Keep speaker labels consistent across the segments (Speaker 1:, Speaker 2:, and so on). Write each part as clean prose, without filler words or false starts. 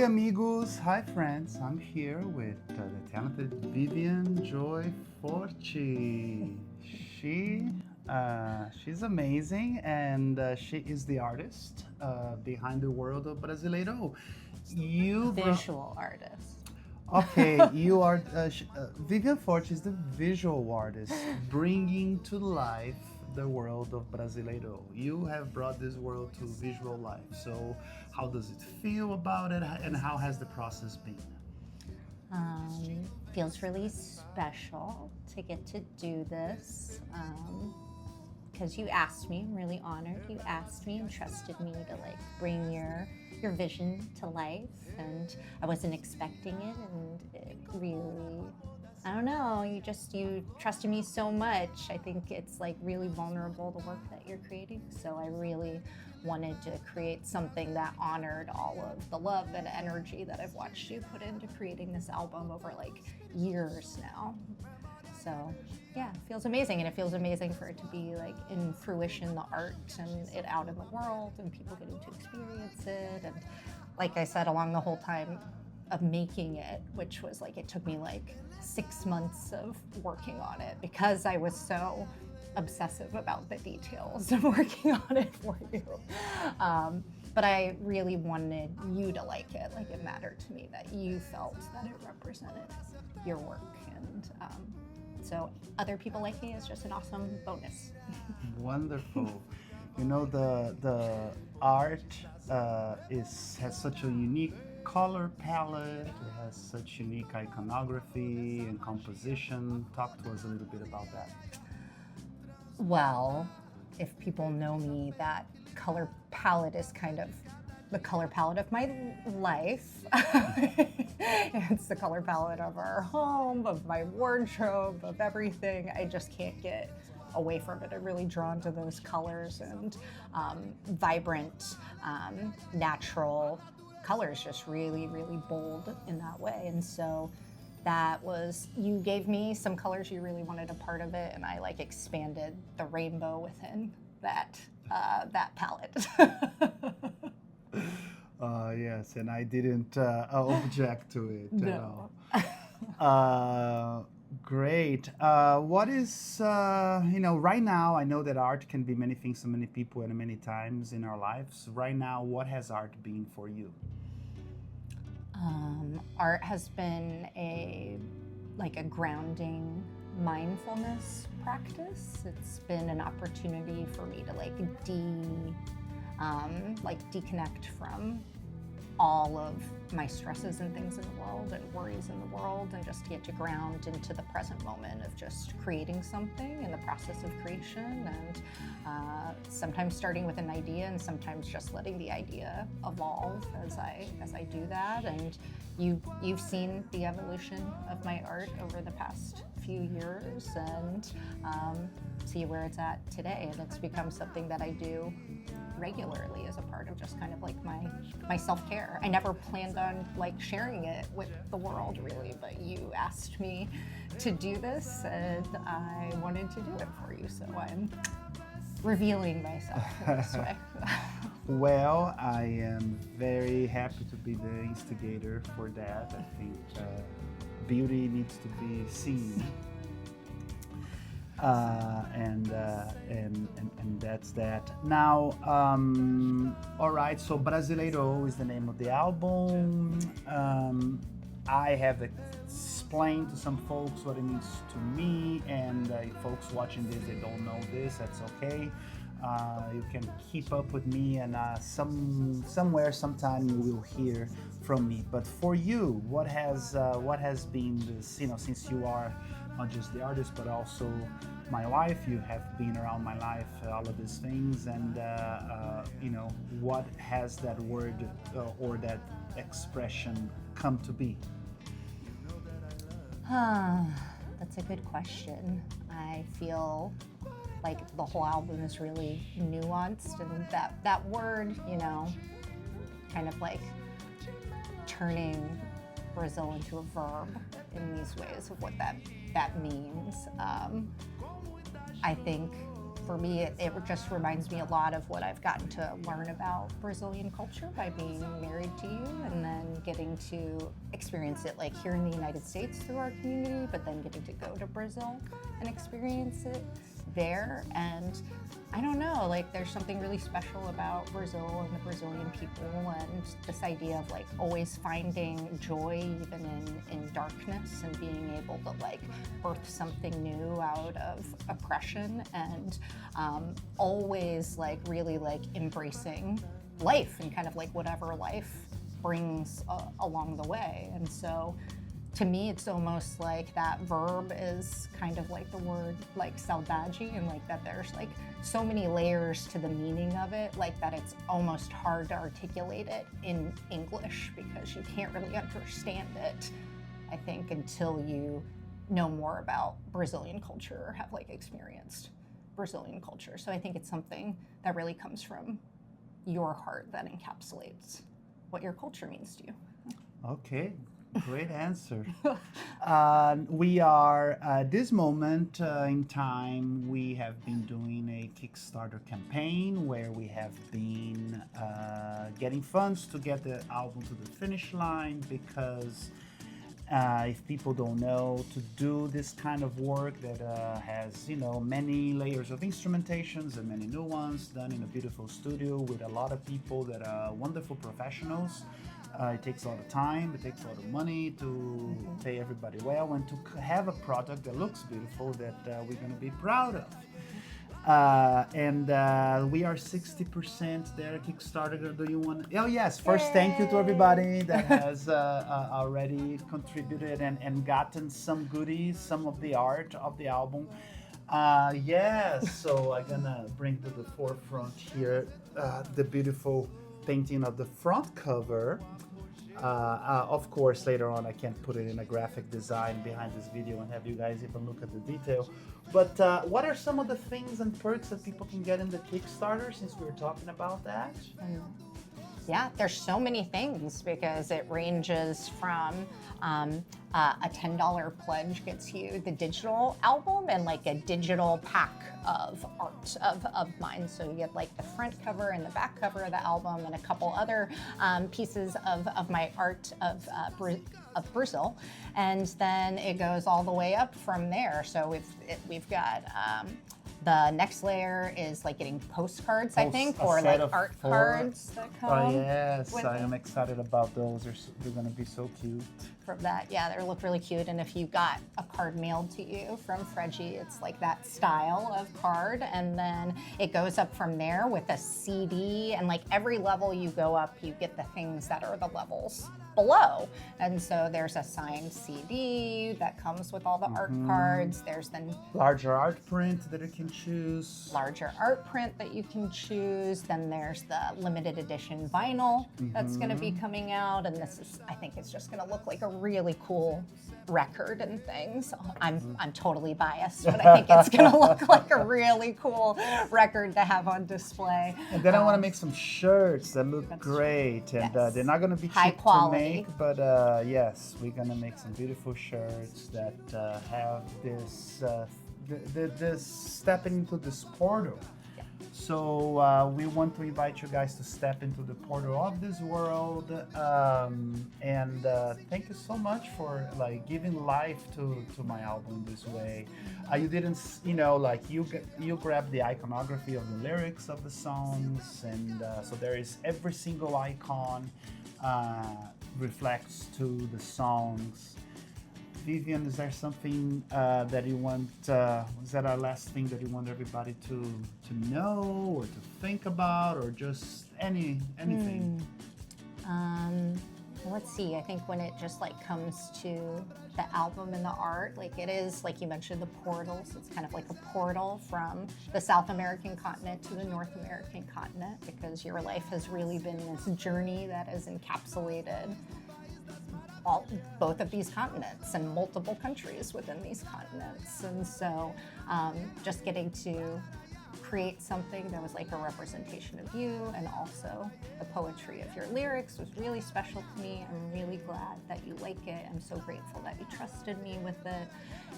Speaker 1: Hey amigos, hi friends. I'm here with the talented Vivian Joy Forte. She's amazing, and she is the artist behind the world of Brasileirôu. You brought,
Speaker 2: Visual artist.
Speaker 1: okay, you are Vivian Forte is the visual artist bringing to life the world of Brasileiro. You have brought this world to visual life. So, how does it feel about it, and how has the process been?
Speaker 2: Um, Feels really special to get to do this because you asked me. I'm really honored. You asked me and trusted me to bring your vision to life, and I wasn't expecting it, and it really. I don't know. You trusted me so much. I think it's really vulnerable, the work that you're creating. So I really wanted to create something that honored all of the love and energy that I've watched you put into creating this album over years now. So yeah, it feels amazing, and it feels amazing for it to be in fruition, the art, and it out in the world, and people getting to experience it. And like I said, along the whole time of making it, which was it took me 6 months of working on it because I was so obsessive about the details of working on it for you. But I really wanted you to like it. It mattered to me that you felt that it represented your work. And so other people liking it is just an awesome bonus.
Speaker 1: Wonderful. You know the art has such a unique color palette. It has such unique iconography and composition. Talk to us a little bit about that.
Speaker 2: Well, if people know me, that color palette is kind of the color palette of my life. It's the color palette of our home, of my wardrobe, of everything. I just can't get away from it. I'm really drawn to those colors and vibrant, natural colors, just really, really bold in that way. And so that was, you gave me some colors, you really wanted a part of it, and I expanded the rainbow within that palette.
Speaker 1: Yes, and I didn't object to it
Speaker 2: No.
Speaker 1: at all. Great. What is, right now, I know that art can be many things to many people and many times in our lives. Right now, what has art been for you?
Speaker 2: Art has been a grounding mindfulness practice. It's been an opportunity for me to deconnect from all of my stresses and things in the world and worries in the world, and just get to ground into the present moment of just creating something in the process of creation, and sometimes starting with an idea and sometimes just letting the idea evolve as I do that. And you've seen the evolution of my art over the past few years, and see where it's at today, and it's become something that I do regularly as a part of just kind of my self-care. I never planned on sharing it with the world really, but you asked me to do this and I wanted to do it for you, so I'm revealing myself in this way.
Speaker 1: Well, I am very happy to be the instigator for that. I think beauty needs to be seen. And that's that. Now, all right. So Brasileiro is the name of the album. I have explained to some folks what it means to me, and if folks watching this they don't know this, that's okay. You can keep up with me, and somewhere, sometime you will hear from me. But for you, what has been this? Since you are not just the artist, but also my life. You have been around my life, all of these things, and what has that word or that expression come to be?
Speaker 2: That's a good question. I feel like the whole album is really nuanced, and that word, kind of turning Brazil into a verb in these ways of what that means. I think for me, it just reminds me a lot of what I've gotten to learn about Brazilian culture by being married to you and then getting to experience it like here in the United States through our community, but then getting to go to Brazil and experience it there. And I don't know, like there's something really special about Brazil and the Brazilian people, and this idea of like always finding joy even in darkness, and being able to like birth something new out of oppression, and always like really like embracing life and kind of like whatever life brings along the way. And so to me, it's almost like that verb is kind of like the word like saudade, and like that there's like so many layers to the meaning of it, like that it's almost hard to articulate it in English because you can't really understand it, I think, until you know more about Brazilian culture or have like experienced Brazilian culture. So I think it's something that really comes from your heart that encapsulates what your culture means to you.
Speaker 1: Okay. Great answer. We are at this moment in time, we have been doing a Kickstarter campaign where we have been getting funds to get the album to the finish line, because if people don't know, to do this kind of work that has, you know, many layers of instrumentations and many new ones done in a beautiful studio with a lot of people that are wonderful professionals. It takes a lot of time, it takes a lot of money to pay everybody well, and to have a product that looks beautiful that we're going to be proud of. We are 60% there at Kickstarter. Do you want? Oh yes! First, thank you to everybody that has already contributed and gotten some goodies, some of the art of the album. Yes, so I'm gonna bring to the forefront here the beautiful painting of the front cover. Of course, later on I can't put it in a graphic design behind this video and have you guys even look at the detail. But what are some of the things and perks that people can get in the Kickstarter, since we were talking about that?
Speaker 2: Yeah, there's so many things, because it ranges from a $10 pledge gets you the digital album and like a digital pack of art of mine. So you get like the front cover and the back cover of the album and a couple other pieces of my art of Brazil. And then it goes all the way up from there. So we've got the next layer is like getting postcards, I think, or like art cards that come.
Speaker 1: Oh yes, I am excited about those. They're going to be so cute.
Speaker 2: From that, yeah, they look really cute. And if you got a card mailed to you from Freggie, it's like that style of card. And then it goes up from there with a CD. And like every level you go up, you get the things that are the levels below. And so there's a signed CD that comes with all the art cards. There's the
Speaker 1: larger art print that you can choose.
Speaker 2: Larger art print that you can choose. Then there's the limited edition vinyl that's going to be coming out. And this is, I think it's just going to look like a really cool record and things. I'm totally biased, but I think it's going to look like a really cool record to have on display.
Speaker 1: And then I want to make some shirts that look great, and they're not going to be cheap to make, but yes, we're going to make some beautiful shirts that have this this stepping into this portal. So we want to invite you guys to step into the portal of this world, and thank you so much for like giving life to my album this way. You didn't, you know, like you grabbed the iconography of the lyrics of the songs, and so there is every single icon reflects to the songs. Vivian, is there something that you want, is that our last thing that you want everybody to know or to think about, or just anything?
Speaker 2: Let's see, I think when it just like comes to the album and the art, like it is, like you mentioned, the portals. It's kind of like a portal from the South American continent to the North American continent, because your life has really been this journey that has encapsulated both of these continents and multiple countries within these continents. And so just getting to create something that was like a representation of you, and also the poetry of your lyrics was really special to me. I'm really glad that you like it. I'm so grateful that you trusted me with it.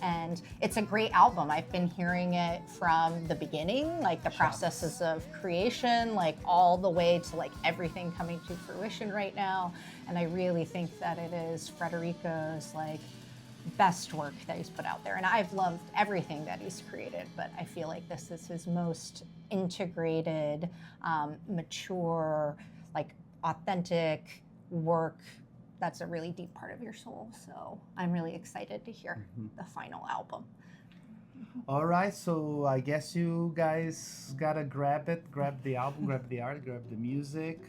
Speaker 2: And it's a great album. I've been hearing it from the beginning, like the processes of creation, like all the way to like everything coming to fruition right now. And I really think that it is Federico's like best work that he's put out there. And I've loved everything that he's created, but I feel like this is his most integrated, mature, like authentic work that's a really deep part of your soul. So I'm really excited to hear the final album.
Speaker 1: All right, so I guess you guys gotta grab it, grab the album, grab the art, grab the music.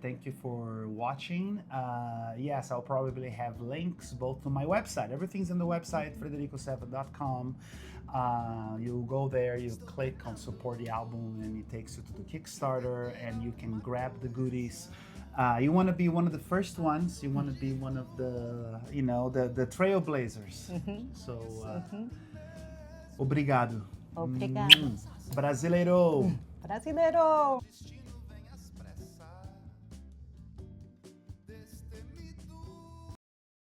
Speaker 1: Thank you for watching. Yes, I'll probably have links both to my website. Everything's on the website, frederico7.com. You go there, you click on support the album, and it takes you to the Kickstarter, and you can grab the goodies. You want to be one of the first ones. You want to be one of the, the trailblazers. So, obrigado.
Speaker 2: Obrigado.
Speaker 1: Brasileirôu.
Speaker 2: Brasileirôu.